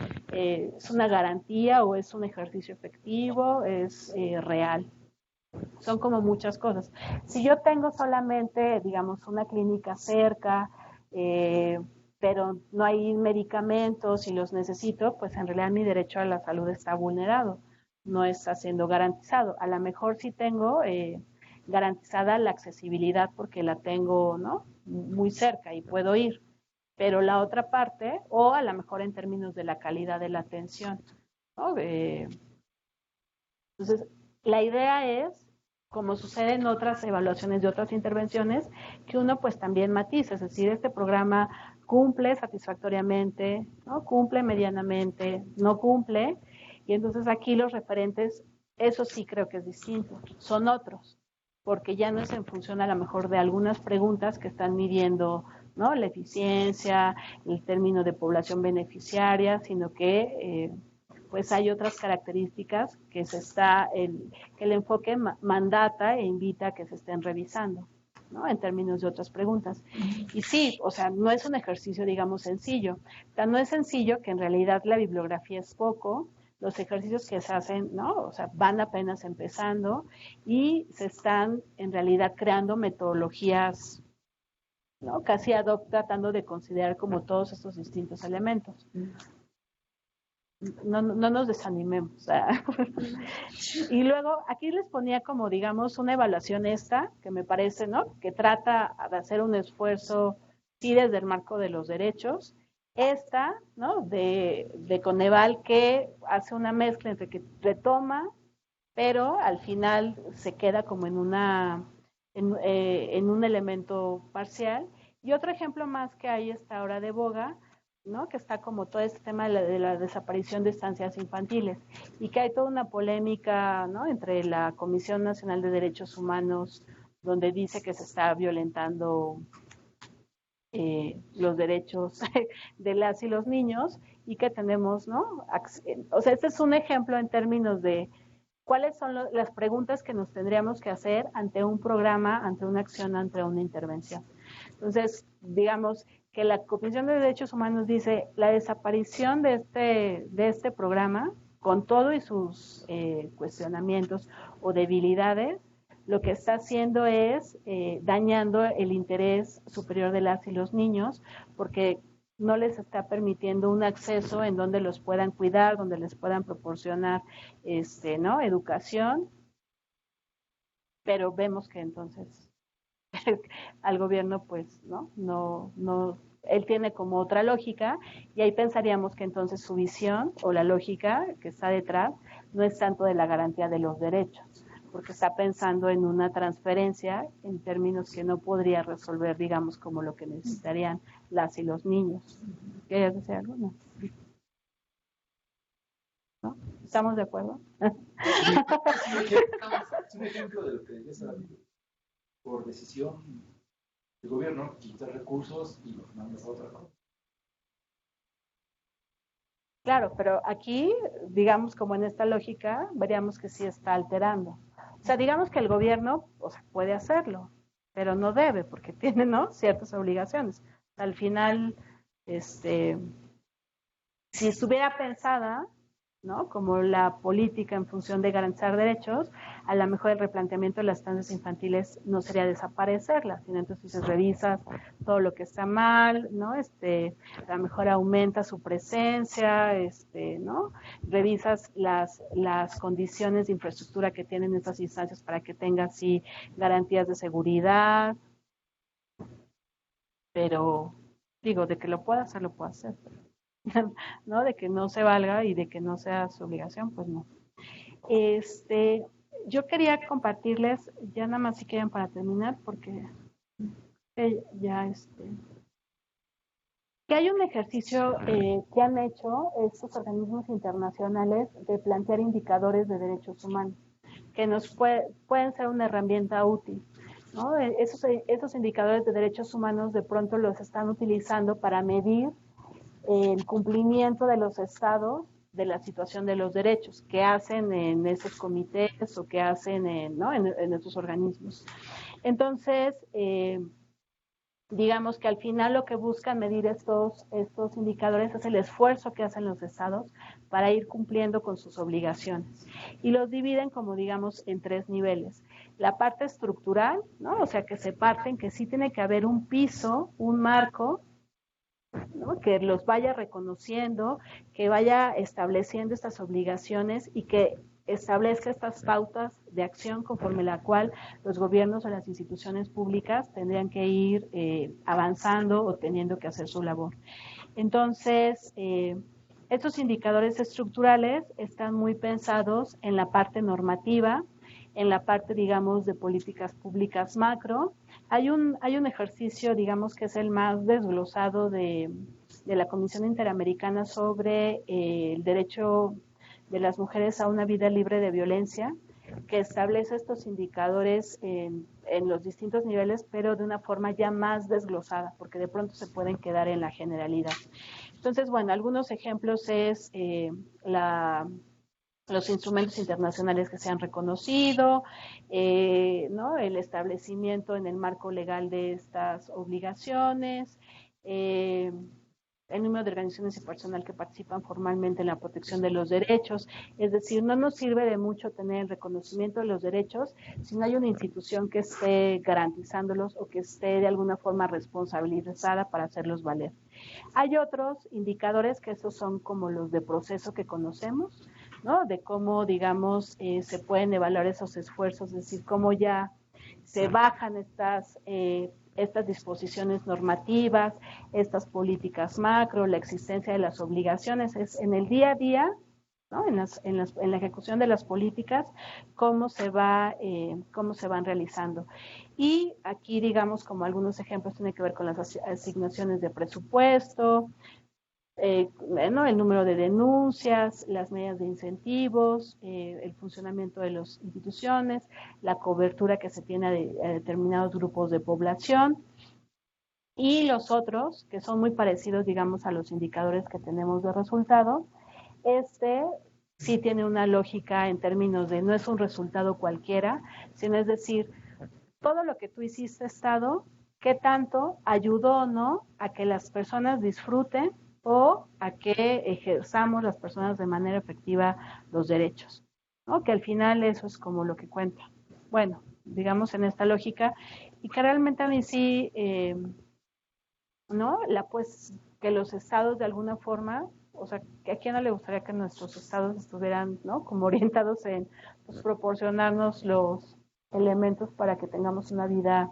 una garantía o es un ejercicio efectivo, es real. Son como muchas cosas. Si yo tengo solamente, digamos, una clínica cerca, pero no hay medicamentos y los necesito, pues en realidad mi derecho a la salud está vulnerado, no está siendo garantizado. A lo mejor sí tengo garantizada la accesibilidad porque la tengo, ¿no?, muy cerca y puedo ir, pero la otra parte, o a lo mejor en términos de la calidad de la atención, ¿no? Entonces, la idea es, como sucede en otras evaluaciones de otras intervenciones, que uno pues también matice, es decir, este programa cumple satisfactoriamente, ¿no?, cumple medianamente, no cumple, y entonces aquí los referentes, eso sí creo que es distinto, son otros, porque ya no es en función a lo mejor de algunas preguntas que están midiendo, ¿no?, la eficiencia, el término de población beneficiaria, sino que pues hay otras características que que el enfoque mandata e invita a que se estén revisando, ¿no?, en términos de otras preguntas. Y sí, o sea, no es un ejercicio, digamos, sencillo. O sea, no es sencillo que en realidad la bibliografía es poco, los ejercicios que se hacen, ¿no?, o sea, van apenas empezando y se están en realidad creando metodologías, ¿no?, casi ad hoc, tratando de considerar como todos estos distintos elementos. No nos desanimemos. Y luego aquí les ponía como, digamos, una evaluación esta, que me parece, ¿no?, que trata de hacer un esfuerzo, sí, desde el marco de los derechos. Esta, ¿no?, de Coneval, que hace una mezcla entre que retoma, pero al final se queda como en un elemento parcial. Y otro ejemplo más que hay esta hora de boga, ¿no?, que está como todo este tema de la desaparición de estancias infantiles y que hay toda una polémica, ¿no?, entre la Comisión Nacional de Derechos Humanos, donde dice que se está violentando los derechos de las y los niños, y que tenemos, ¿no?, o sea, este es un ejemplo en términos de cuáles son las preguntas que nos tendríamos que hacer ante un programa, ante una acción, ante una intervención. Entonces, digamos, que la Comisión de Derechos Humanos dice la desaparición de este programa, con todo y sus cuestionamientos o debilidades, lo que está haciendo es dañando el interés superior de las y los niños, porque no les está permitiendo un acceso en donde los puedan cuidar, donde les puedan proporcionar ¿no? educación, pero vemos que entonces al gobierno pues no, él tiene como otra lógica, y ahí pensaríamos que entonces su visión o la lógica que está detrás no es tanto de la garantía de los derechos, porque está pensando en una transferencia en términos que no podría resolver, digamos, como lo que necesitarían las y los niños. ¿Quieres decir algo? No. ¿No? ¿Estamos de acuerdo? Es un ejemplo de lo que es por decisión del gobierno, quitar recursos y los mandas a otra cosa. Claro, pero aquí, digamos, como en esta lógica, veríamos que sí está alterando. O sea, digamos que el gobierno, o sea, puede hacerlo, pero no debe, porque tiene, ¿no?, ciertas obligaciones. Al final, si estuviera pensada, ¿no?, como la política en función de garantizar derechos, a lo mejor el replanteamiento de las estancias infantiles no sería desaparecerlas, sino entonces revisas todo lo que está mal, ¿no? A lo mejor aumenta su presencia, ¿no? Revisas las condiciones de infraestructura que tienen estas instancias para que tenga así garantías de seguridad, pero digo, de que lo pueda hacer, lo puede hacer, ¿no? De que no se valga y de que no sea su obligación, pues no. Yo quería compartirles, ya nada más si quieren para terminar, porque ya que hay un ejercicio que han hecho estos organismos internacionales de plantear indicadores de derechos humanos, que nos pueden ser una herramienta útil, ¿no? Esos indicadores de derechos humanos de pronto los están utilizando para medir el cumplimiento de los estados de la situación de los derechos que hacen en esos comités o que hacen en estos organismos. Entonces, digamos que al final lo que buscan medir estos indicadores es el esfuerzo que hacen los estados para ir cumpliendo con sus obligaciones. Y los dividen, como digamos, en 3 niveles. La parte estructural, ¿no? O sea, que se parten, que sí tiene que haber un piso, un marco, ¿no?, que los vaya reconociendo, que vaya estableciendo estas obligaciones y que establezca estas pautas de acción conforme la cual los gobiernos o las instituciones públicas tendrían que ir avanzando o teniendo que hacer su labor. Entonces, estos indicadores estructurales están muy pensados en la parte normativa, en la parte, digamos, de políticas públicas macro. Hay un ejercicio, digamos, que es el más desglosado de la Comisión Interamericana sobre el derecho de las mujeres a una vida libre de violencia, que establece estos indicadores en los distintos niveles, pero de una forma ya más desglosada, porque de pronto se pueden quedar en la generalidad. Entonces, bueno, algunos ejemplos es los instrumentos internacionales que se han reconocido, ¿no?, el establecimiento en el marco legal de estas obligaciones, el número de organizaciones y personal que participan formalmente en la protección de los derechos. Es decir, no nos sirve de mucho tener el reconocimiento de los derechos si no hay una institución que esté garantizándolos o que esté de alguna forma responsabilizada para hacerlos valer. Hay otros indicadores que esos son como los de proceso que conocemos, ¿no?, de cómo, digamos, se pueden evaluar esos esfuerzos, es decir, cómo ya se bajan estas disposiciones normativas, estas políticas macro, la existencia de las obligaciones, es en el día a día, ¿no?, en la ejecución de las políticas, cómo se van realizando. Y aquí, digamos, como algunos ejemplos, tiene que ver con las asignaciones de presupuesto, ¿no?, el número de denuncias, las medidas de incentivos, el funcionamiento de las instituciones, la cobertura que se tiene a determinados grupos de población, y los otros, que son muy parecidos, digamos, a los indicadores que tenemos de resultado. Sí tiene una lógica en términos de no es un resultado cualquiera, sino es decir, todo lo que tú hiciste, Estado, qué tanto ayudó o no a que las personas disfruten o a que ejerzamos las personas de manera efectiva los derechos, ¿no? Que al final eso es como lo que cuenta. Bueno, digamos en esta lógica, y que realmente a mí sí, ¿no? Pues que los estados de alguna forma, o sea, que a quién no le gustaría que nuestros estados estuvieran, ¿no? Como orientados en pues, proporcionarnos los elementos para que tengamos una vida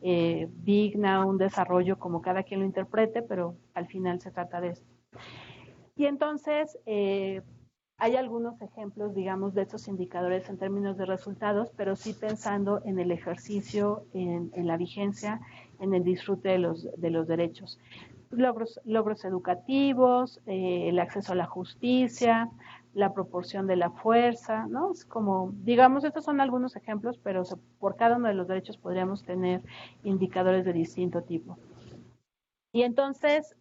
digna, un desarrollo como cada quien lo interprete, pero al final se trata de esto. Y entonces, hay algunos ejemplos, digamos, de estos indicadores en términos de resultados, pero sí pensando en el ejercicio, en la vigencia, en el disfrute de los derechos. Logros educativos, el acceso a la justicia, la proporción de la fuerza, ¿no? Es como, digamos, estos son algunos ejemplos, pero por cada uno de los derechos podríamos tener indicadores de distinto tipo. Y entonces,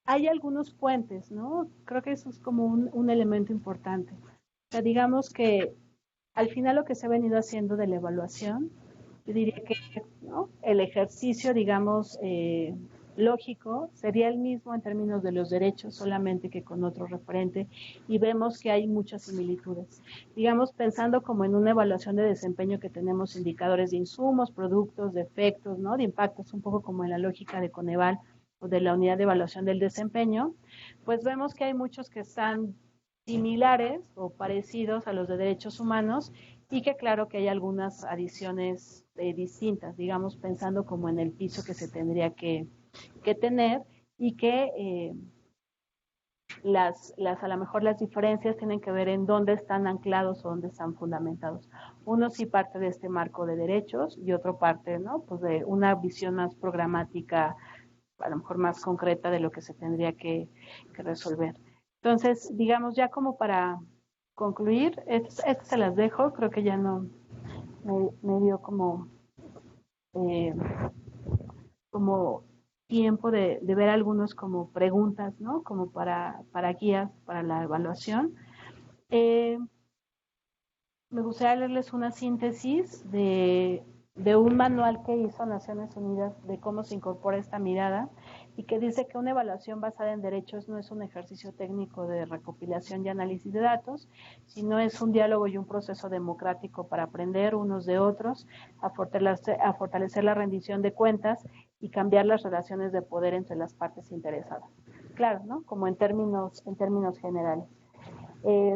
hay algunos puentes, ¿no? Creo que eso es como un elemento importante. O sea, digamos que al final lo que se ha venido haciendo de la evaluación, yo diría que, ¿no? El ejercicio, digamos, lógico sería el mismo en términos de los derechos, solamente que con otro referente, y vemos que hay muchas similitudes. Digamos, pensando como en una evaluación de desempeño que tenemos indicadores de insumos, productos, de efectos, ¿no? De impactos, un poco como en la lógica de Coneval o de la unidad de evaluación del desempeño, pues vemos que hay muchos que están similares o parecidos a los de derechos humanos y que claro que hay algunas adiciones distintas, digamos, pensando como en el piso que se tendría que tener y que a lo mejor las diferencias tienen que ver en dónde están anclados o dónde están fundamentados. Uno sí parte de este marco de derechos y otro parte, ¿no? Pues de una visión más programática, a lo mejor más concreta de lo que se tendría que resolver. Entonces, digamos, ya como para concluir, estas se las dejo, creo que ya no me dio como tiempo de ver algunos como preguntas, ¿no? Como para guías para la evaluación. Me gustaría leerles una síntesis de un manual que hizo Naciones Unidas de cómo se incorpora esta mirada y que dice que una evaluación basada en derechos no es un ejercicio técnico de recopilación y análisis de datos, sino es un diálogo y un proceso democrático para aprender unos de otros, a fortalecer la rendición de cuentas y cambiar las relaciones de poder entre las partes interesadas. Claro, ¿no? Como en términos generales.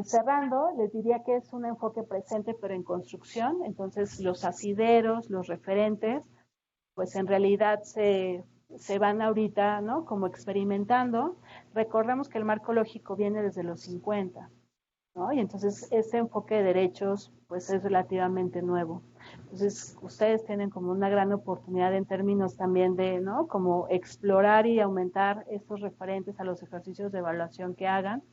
Cerrando, les diría que es un enfoque presente pero en construcción, entonces los asideros, los referentes, pues en realidad se van ahorita, ¿no? Como experimentando. Recordemos que el marco lógico viene desde los 50, ¿no? Y entonces ese enfoque de derechos pues es relativamente nuevo. Entonces ustedes tienen como una gran oportunidad en términos también de, ¿no? Como explorar y aumentar estos referentes a los ejercicios de evaluación que hagan,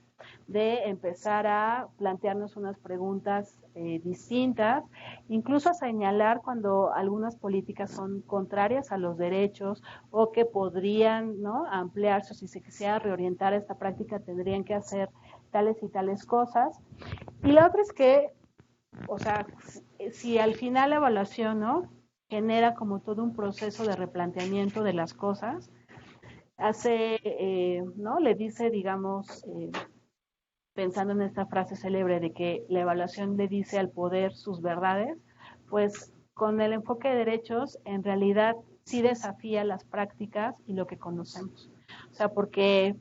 de empezar a plantearnos unas preguntas distintas, incluso a señalar cuando algunas políticas son contrarias a los derechos o que podrían, ¿no? ampliarse, o si se quisiera reorientar esta práctica tendrían que hacer tales y tales cosas. Y la otra es que, o sea, si al final la evaluación, ¿no? genera como todo un proceso de replanteamiento de las cosas, ¿no? Le dice, digamos, pensando en esta frase célebre de que la evaluación le dice al poder sus verdades, pues con el enfoque de derechos en realidad sí desafía las prácticas y lo que conocemos. O sea, porque,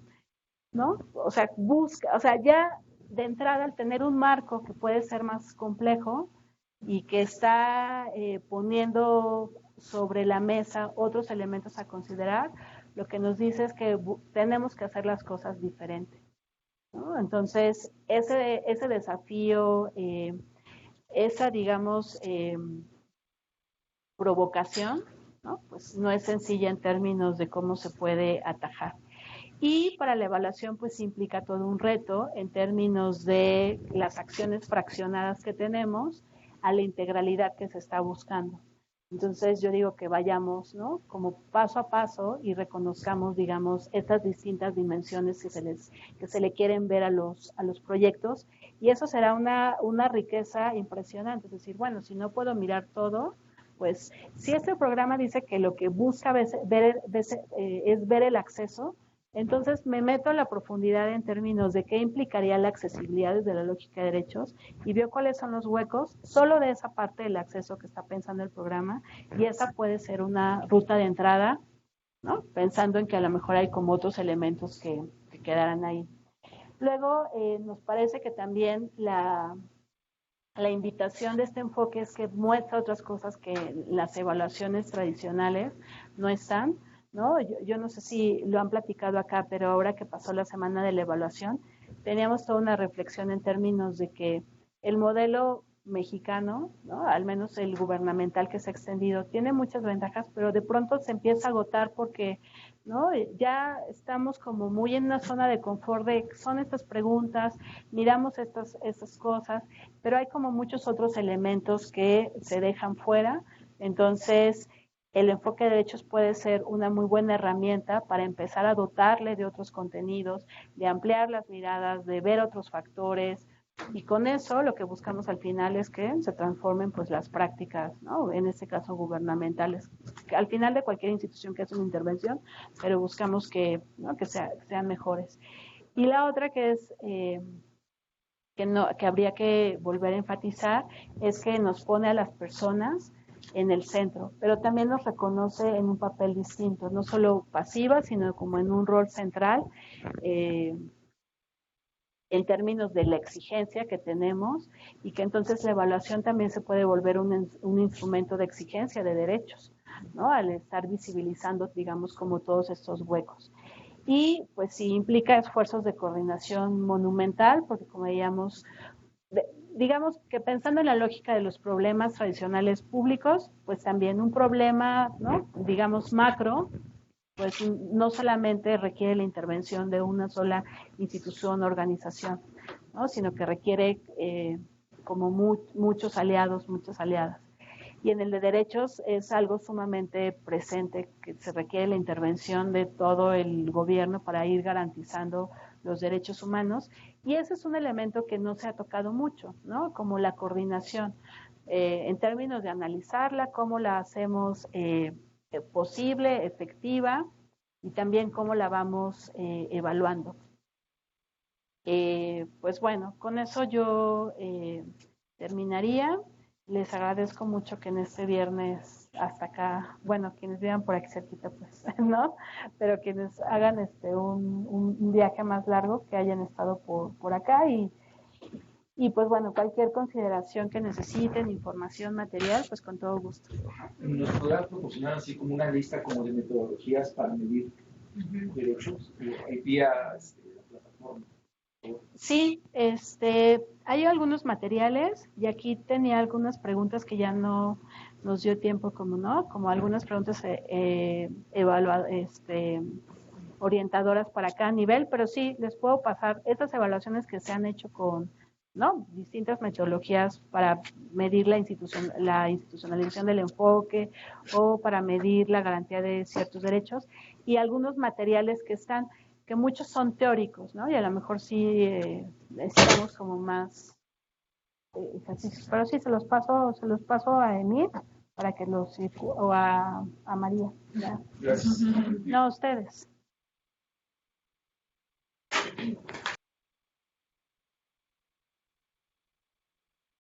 ¿no? O sea, ya de entrada al tener un marco que puede ser más complejo y que está poniendo sobre la mesa otros elementos a considerar, lo que nos dice es que tenemos que hacer las cosas diferentes, ¿no? Entonces, ese desafío, esa, digamos, provocación, ¿no? Pues no es sencilla en términos de cómo se puede atajar. Y para la evaluación, pues implica todo un reto en términos de las acciones fraccionadas que tenemos a la integralidad que se está buscando. Entonces yo digo que vayamos, ¿no? Como paso a paso y reconozcamos, digamos, estas distintas dimensiones que se le quieren ver a los proyectos, y eso será una riqueza impresionante. Es decir, bueno, si no puedo mirar todo, pues si este programa dice que lo que busca es ver el acceso, entonces me meto a la profundidad en términos de qué implicaría la accesibilidad desde la lógica de derechos y veo cuáles son los huecos solo de esa parte del acceso que está pensando el programa, y esa puede ser una ruta de entrada, ¿no? Pensando en que a lo mejor hay como otros elementos que quedarán ahí. Luego, nos parece que también la invitación de este enfoque es que muestra otras cosas que las evaluaciones tradicionales no están, ¿no? Yo no sé si lo han platicado acá, pero ahora que pasó la semana de la evaluación, teníamos toda una reflexión en términos de que el modelo mexicano, ¿no? Al menos el gubernamental que se ha extendido, tiene muchas ventajas, pero de pronto se empieza a agotar porque, ¿no? Ya estamos como muy en una zona de confort de son estas preguntas, miramos estas cosas, pero hay como muchos otros elementos que se dejan fuera. Entonces, el enfoque de derechos puede ser una muy buena herramienta para empezar a dotarle de otros contenidos, de ampliar las miradas, de ver otros factores, y con eso lo que buscamos al final es que se transformen pues las prácticas, ¿no? En este caso gubernamentales, que al final de cualquier institución que hace una intervención, pero buscamos que, ¿no? que sean mejores. Y la otra que es que habría que volver a enfatizar es que nos pone a las personas en el centro, pero también nos reconoce en un papel distinto, no solo pasiva, sino como en un rol central, en términos de la exigencia que tenemos, y que entonces la evaluación también se puede volver un instrumento de exigencia de derechos, ¿no? Al estar visibilizando, digamos, como todos estos huecos. Y pues sí implica esfuerzos de coordinación monumental, porque como veíamos, digamos que pensando en la lógica de los problemas tradicionales públicos, pues también un problema, ¿no? Digamos macro, pues no solamente requiere la intervención de una sola institución o organización, ¿no? Sino que requiere como muchos aliados, muchas aliadas. Y en el de derechos es algo sumamente presente, que se requiere la intervención de todo el gobierno para ir garantizando los derechos humanos, y ese es un elemento que no se ha tocado mucho, ¿no? Como la coordinación, en términos de analizarla, cómo la hacemos posible, efectiva, y también cómo la vamos evaluando. Pues bueno, con eso yo terminaría. Les agradezco mucho que en este viernes hasta acá, bueno, quienes vivan por aquí cerquita, pues, ¿no? Pero quienes hagan un viaje más largo, que hayan estado por acá, y pues bueno, cualquier consideración que necesiten, información, material, pues con todo gusto. ¿Nos podrás proporcionar así como una lista como de metodologías para medir derechos vía la plataforma? Sí, hay algunos materiales, y aquí tenía algunas preguntas que ya no nos dio tiempo, como algunas preguntas orientadoras para cada nivel, pero sí les puedo pasar estas evaluaciones que se han hecho con, ¿no? distintas metodologías para medir la institucionalización del enfoque, o para medir la garantía de ciertos derechos, y algunos materiales que muchos son teóricos, ¿no? Y a lo mejor sí necesitamos como más ejercicios, pero sí se los paso a Emir para que o a María. ¿Ya? Gracias. No, ustedes.